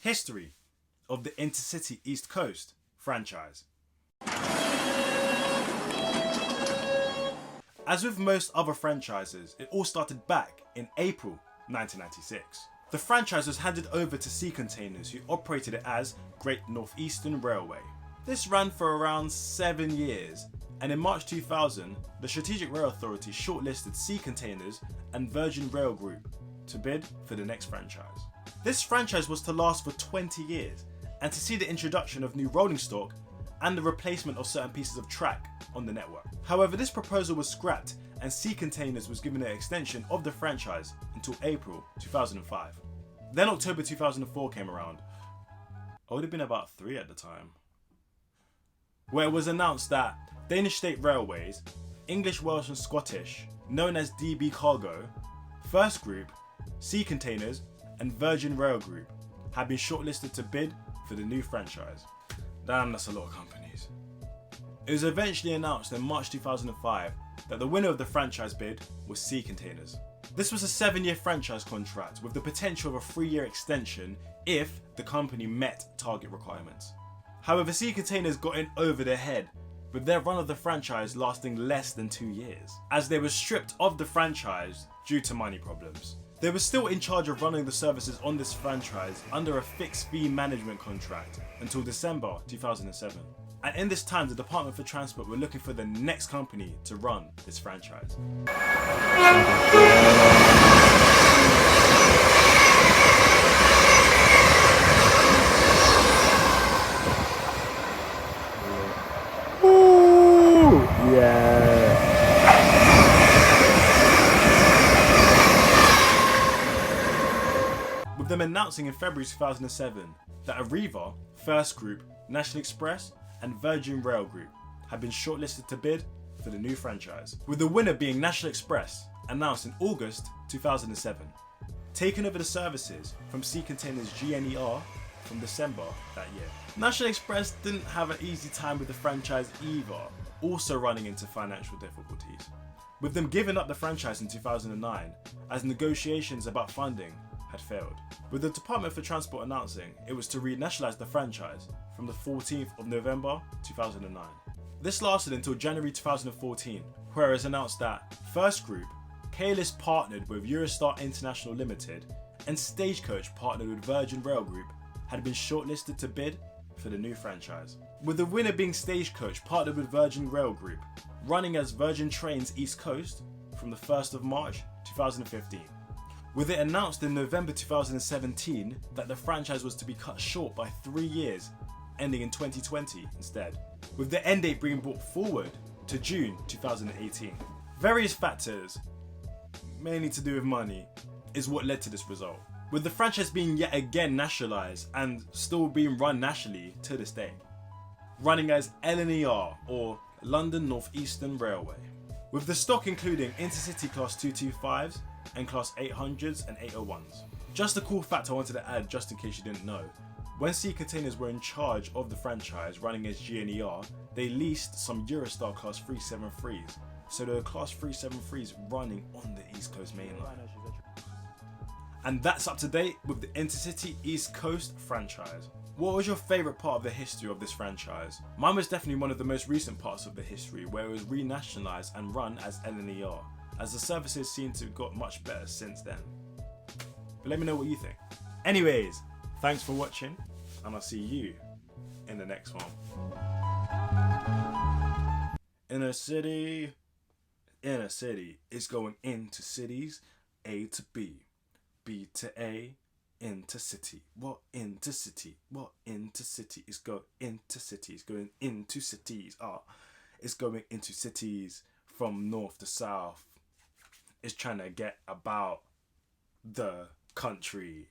History of the Intercity East Coast franchise. As with most other franchises, it all started back in April 1996. The franchise was handed over to Sea Containers, who operated it as Great Northeastern Railway. This ran for around 7 years, and in March 2000, the Strategic Rail Authority shortlisted Sea Containers and Virgin Rail Group to bid for the next franchise. This franchise was to last for 20 years and to see the introduction of new rolling stock and the replacement of certain pieces of track on the network. However, this proposal was scrapped and Sea Containers was given an extension of the franchise until April 2005. Then October 2004 came around. I would have been about 3 at the time, where it was announced that Danish State Railways, English, Welsh and Scottish, known as DB Cargo, First Group, Sea Containers and Virgin Rail Group had been shortlisted to bid for the new franchise. Damn, that's a lot of companies. It was eventually announced in March 2005 that the winner of the franchise bid was Sea Containers. This was a 7-year franchise contract with the potential of a 3-year extension if the company met target requirements. However, Sea Containers got in over their head, with their run of the franchise lasting less than 2 years, as they were stripped of the franchise due to money problems. They were still in charge of running the services on this franchise under a fixed fee management contract until December 2007. And in this time, the Department for Transport were looking for the next company to run this franchise. Ooh, yeah. With them announcing in February 2007 that Arriva, First Group, National Express and Virgin Rail Group had been shortlisted to bid for the new franchise, with the winner being National Express, announced in August 2007, taking over the services from Sea Containers GNER from December that year. National Express didn't have an easy time with the franchise either, also running into financial difficulties, with them giving up the franchise in 2009 as negotiations about funding had failed, with the Department for Transport announcing it was to renationalise the franchise from the 14th of November 2009. This lasted until January 2014, where it was announced that First Group, Kalis partnered with Eurostar International Limited and Stagecoach partnered with Virgin Rail Group had been shortlisted to bid for the new franchise, with the winner being Stagecoach partnered with Virgin Rail Group, running as Virgin Trains East Coast from the 1st of March 2015. With it announced in November 2017 that the franchise was to be cut short by 3 years, ending in 2020 instead, with the end date being brought forward to June 2018. Various factors, mainly to do with money, is what led to this result, with the franchise being yet again nationalised and still being run nationally to this day, running as LNER or London North Eastern Railway, with the stock including Intercity Class 225s and Class 800s and 801s. Just a cool fact I wanted to add just in case you didn't know, when Sea Containers were in charge of the franchise running as GNER, they leased some Eurostar Class 373s, so there were Class 373s running on the East Coast main line. And that's up to date with the Intercity East Coast franchise. What was your favourite part of the history of this franchise? Mine was definitely one of the most recent parts of the history, where it was renationalised and run as LNER, as the services seem to have got much better since then. But let me know what you think. Anyways, thanks for watching, and I'll see you in the next one. Inner city is going into cities, A to B, B to A, into city. What into city? What into city is going into cities? Going into cities. It's going into cities from north to south. It's trying to get about the country.